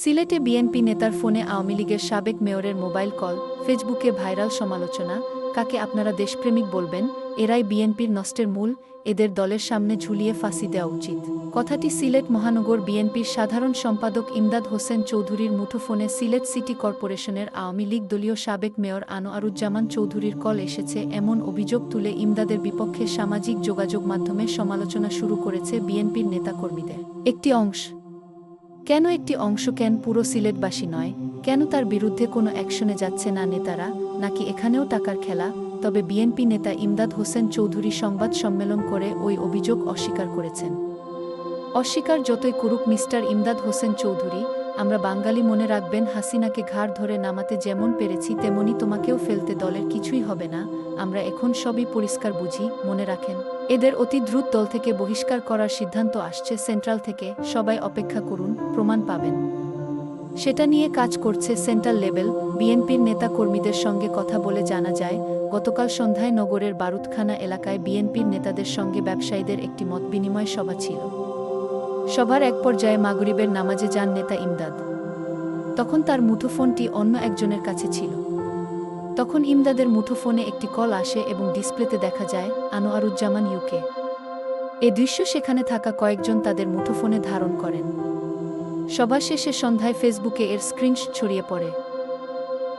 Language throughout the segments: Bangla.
সিলেটে বিএনপি নেতার ফোনে আওয়ামী লীগের সাবেক মেয়রের মোবাইল কল, ফেসবুকে ভাইরাল সমালোচনা। কাকে আপনারা দেশপ্রেমিক বলবেন? এরাই বিএনপির নষ্টের মূল, এদের দলের সামনে ঝুলিয়ে ফাঁসি দেওয়া উচিত। কথাটি সিলেট মহানগর বিএনপির সাধারণ সম্পাদক ইমদাদ হোসেন চৌধুরীর মুঠোফোনে সিলেট সিটি কর্পোরেশনের আওয়ামী লীগ দলীয় সাবেক মেয়র আনোয়ারুজ্জামান চৌধুরীর কল এসেছে এমন অভিযোগ তুলে ইমদাদের বিপক্ষে সামাজিক যোগাযোগ মাধ্যমে সমালোচনা শুরু করেছে বিএনপির নেতাকর্মীদের একটি অংশ। কেন একটি অংশ, কেন পুরো সিলেটবাসী নয়? কেন তার বিরুদ্ধে কোনো অ্যাকশনে যাচ্ছে না নেতারা? নাকি এখানেও টাকার খেলা? তবে বিএনপি নেতা ইমদাদ হোসেন চৌধুরী সংবাদ সম্মেলন করে ওই অভিযোগ অস্বীকার করেছেন। অস্বীকার যতই করুক মিস্টার ইমদাদ হোসেন চৌধুরী, আমরা বাঙালি মনে রাখবেন, হাসিনাকে ঘাড় ধরে নামাতে যেমন পেরেছি তেমনি তোমাকেও ফেলতে দলের কিছুই হবে না। আমরা এখন সবই পরিষ্কার বুঝি, মনে রাখেন। এদের অতি দ্রুত দল থেকে বহিষ্কার করার সিদ্ধান্ত আসছে সেন্ট্রাল থেকে, সবাই অপেক্ষা করুন, প্রমাণ পাবেন। সেটা নিয়ে কাজ করছে সেন্ট্রাল লেভেল। বিএনপির নেতা কর্মীদের সঙ্গে কথা বলে জানা যায়, গতকাল সন্ধ্যায় নগরের বারুদখানা এলাকায় বিএনপির নেতাদের সঙ্গে ব্যবসায়ীদের একটি মতবিনিময় সভা ছিল। সভার এক পর্যায়ে মাগরিবের নামাজে যান নেতা ইমদাদ। তখন তার মুঠোফোনটি অন্য একজনের কাছে ছিল। তখন ইমদাদের মুঠোফোনে একটি কল আসে এবং ডিসপ্লেতে দেখা যায় আনোয়ারুজ্জামান ইউকে। এ দৃশ্য সেখানে থাকা কয়েকজন তাদের মুঠোফোনে ধারণ করেন। সভা শেষে সন্ধ্যায় ফেসবুকে এর স্ক্রিনশট ছড়িয়ে পড়ে।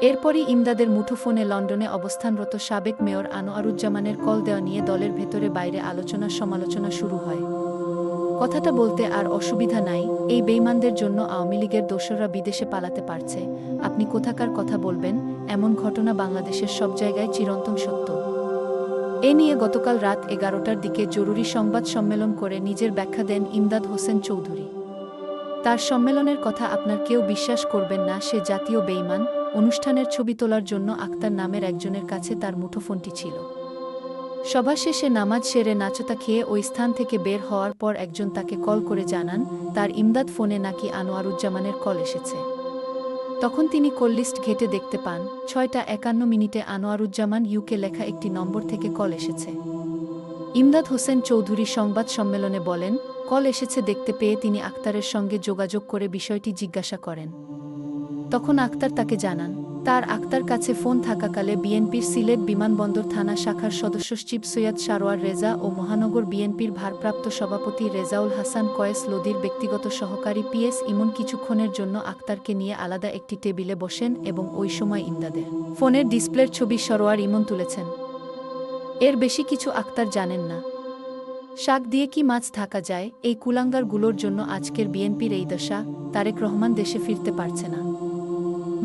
এরপরই ইমদাদের মুঠোফোনে লন্ডনে অবস্থানরত সাবেক মেয়র আনোয়ারুজ্জামানের কল দেওয়া নিয়ে দলের ভেতরে বাইরে আলোচনা সমালোচনা শুরু হয়। কথাটা বলতে আর অসুবিধা নাই, এই বেঈমানদের জন্য আওয়ামী লীগের দোসররা বিদেশে পালাতে পারছে, আপনি কোথাকার কথা বলবেন? এমন ঘটনা বাংলাদেশের সব জায়গায় চিরন্তন সত্য। এ নিয়ে গতকাল রাত 11টার দিকে জরুরি সংবাদ সম্মেলন করে নিজের ব্যাখ্যা দেন ইমদাদ হোসেন চৌধুরী। তার সম্মেলনের কথা আপনার কেউ বিশ্বাস করবেন না, সে জাতীয় বেঈমান। অনুষ্ঠানের ছবি তোলার জন্য আক্তার নামের একজনের কাছে তার মুঠোফোনটি ছিল। সভা শেষে নামাজ সেরে নাচতা খেয়ে ওই স্থান থেকে বের হওয়ার পর একজন তাকে কল করে জানান তার ইমদাদ ফোনে নাকি আনোয়ারুজ্জামানের কল এসেছে। তখন তিনি কল লিস্ট ঘেঁটে দেখতে পান 6টা 51 আনোয়ারুজ্জামান ইউকে লেখা একটি নম্বর থেকে কল এসেছে। ইমদাদ হোসেন চৌধুরী সংবাদ সম্মেলনে বলেন, কল এসেছে দেখতে পেয়ে তিনি আক্তারের সঙ্গে যোগাযোগ করে বিষয়টি জিজ্ঞাসা করেন। তখন আক্তার তাকে জানান, তার আক্তার কাছে ফোন থাকাকালে বিএনপির সিলেট বিমানবন্দর থানা শাখার সদস্য সচিব সৈয়দ সারোয়ার রেজা ও মহানগর বিএনপির ভারপ্রাপ্ত সভাপতি রেজাউল হাসান কয়েস লোদির ব্যক্তিগত সহকারী পিএস ইমন কিছুক্ষণের জন্য আক্তারকে নিয়ে আলাদা একটি টেবিলে বসেন এবং ওই সময় ইমদাদের ফোনের ডিসপ্লের ছবি সরোয়ার ইমন তুলেছেন। এর বেশি কিছু আক্তার জানেন না। শাক দিয়ে কি মাছ থাকা যায়? এই কুলাঙ্গারগুলোর জন্য আজকের বিএনপির এই দশা। তারেক রহমান দেশে ফিরতে পারছে না।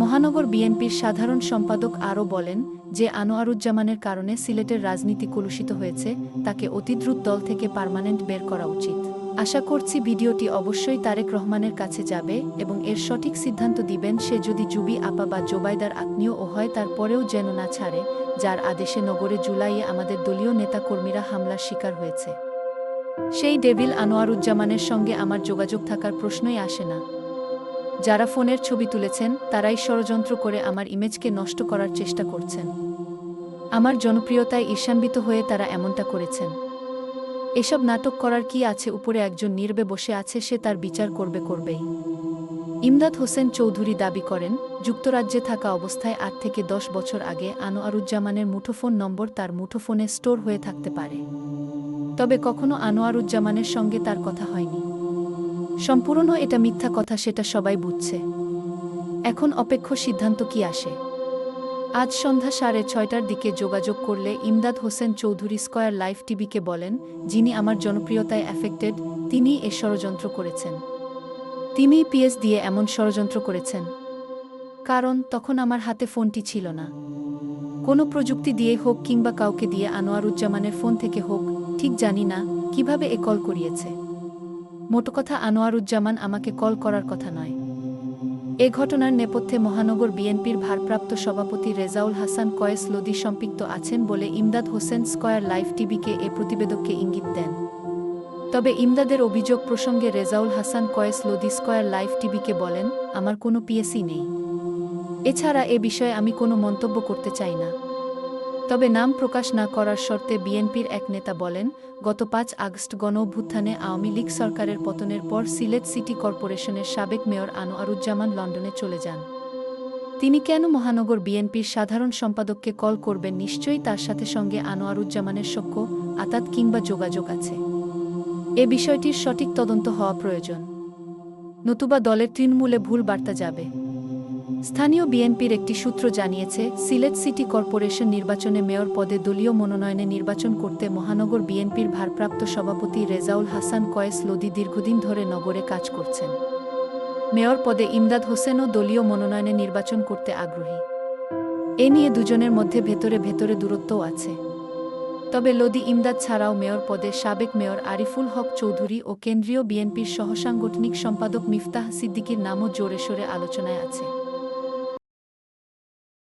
মহানগর বিএনপির সাধারণ সম্পাদক আরও বলেন যে আনোয়ারুজ্জামানের কারণে সিলেটের রাজনীতি কলুষিত হয়েছে, তাকে অতি দ্রুত দল থেকে পার্মানেন্ট বের করা উচিত। আশা করছি ভিডিওটি অবশ্যই তারেক রহমানের কাছে যাবে এবং এর সঠিক সিদ্ধান্ত দিবেন। সে যদি জুবি আপা বা জোবাইদার আত্মীয় ও হয় তারপরেও যেন না ছাড়ে, যার আদেশে নগরে জুলাইয়ে আমাদের দলীয় নেতাকর্মীরা হামলার শিকার হয়েছে। সেই ডেভিল আনোয়ারুজ্জামানের সঙ্গে আমার যোগাযোগ থাকার প্রশ্নই আসে না। যারা ফোনের ছবি তুলেছেন তারাই ষড়যন্ত্র করে আমার ইমেজকে নষ্ট করার চেষ্টা করছেন। আমার জনপ্রিয়তায় ঈর্ষান্বিত হয়ে তারা এমনটা করেছেন। এসব নাটক করার কি আছে? উপরে একজন নীরবে বসে আছে, সে তার বিচার করবেই। ইমদাদ হোসেন চৌধুরী দাবি করেন, যুক্তরাজ্যে থাকা অবস্থায় 8 থেকে 10 বছর আগে আনোয়ারুজ্জামানের মুঠোফোন নম্বর তার মুঠোফোনে স্টোর হয়ে থাকতে পারে। তবে কখনো আনোয়ারুজ্জামানের সঙ্গে তার কথা হয়নি। সম্পূর্ণ এটা মিথ্যা কথা, সেটা সবাই বুঝছে। এখন অপেক্ষ সিদ্ধান্ত কি আসে। আজ সন্ধ্যা 6:30টার দিকে যোগাযোগ করলে ইমদাদ হোসেন চৌধুরী স্কয়ার লাইভ টিভিকে বলেন, যিনি আমার জনপ্রিয়তায় অ্যাফেক্টেড, তিনিই এ ষড়যন্ত্র করেছেন। তিনিই পিএস দিয়ে এমন ষড়যন্ত্র করেছেন। কারণ তখন আমার হাতে ফোনটি ছিল না। কোনো প্রযুক্তি দিয়ে হোক কিংবা কাউকে দিয়ে, আনোয়ারুজ্জামানের ফোন থেকে হোক, ঠিক জানি না কিভাবে এ কল করিয়েছে। মোটকথা, আনোয়ারুজ্জামান আমাকে কল করার কথা নয়। এ ঘটনার নেপথ্যে মহানগর বিএনপির ভারপ্রাপ্ত সভাপতি রেজাউল হাসান কয়েস লোদি সম্পৃক্ত আছেন বলে ইমদাদ হোসেন স্কয়ার লাইভ টিভিকে এ প্রতিবেদককে ইঙ্গিত দেন। তবে ইমদাদের অভিযোগ প্রসঙ্গে রেজাউল হাসান কয়েস লোদি স্কয়ার লাইভ টিভিকে বলেন, আমার কোনো পিএসই নেই। এছাড়া এ বিষয়ে আমি কোনো মন্তব্য করতে চাই না। তবে নাম প্রকাশ না করার শর্তে বিএনপির এক নেতা বলেন, গত ৫ আগস্ট গণঅভ্যুত্থানে আওয়ামী লীগ সরকারের পতনের পর সিলেট সিটি কর্পোরেশনের সাবেক মেয়র আনোয়ারুজ্জামান লন্ডনে চলে যান। তিনি কেন মহানগর বিএনপির সাধারণ সম্পাদককে কল করবেন? নিশ্চয়ই তার সাথে সঙ্গে আনোয়ারুজ্জামানের সখ্য, আতাত কিংবা যোগাযোগ আছে। এ বিষয়টির সঠিক তদন্ত হওয়া প্রয়োজন, নতুবা দলের তৃণমূলে ভুল বার্তা যাবে। স্থানীয় বিএনপির একটি সূত্র জানিয়েছে, সিলেট সিটি কর্পোরেশন নির্বাচনে মেয়র পদে দলীয় মনোনয়নে নির্বাচন করতে মহানগর বিএনপির ভারপ্রাপ্ত সভাপতি রেজাউল হাসান কয়েস লোদি দীর্ঘদিন ধরে নগরে কাজ করছেন। মেয়র পদে ইমদাদ হোসেনও দলীয় মনোনয়নে নির্বাচন করতে আগ্রহী। এ নিয়ে দুজনের মধ্যে ভেতরে ভেতরে দূরত্বও আছে। তবে লোদি ইমদাদ ছাড়াও মেয়র পদে সাবেক মেয়র আরিফুল হক চৌধুরী ও কেন্দ্রীয় বিএনপির সহসাংগঠনিক সম্পাদক মিফতাহ সিদ্দিকীর নামও জোরে সোরে আলোচনায় আছে।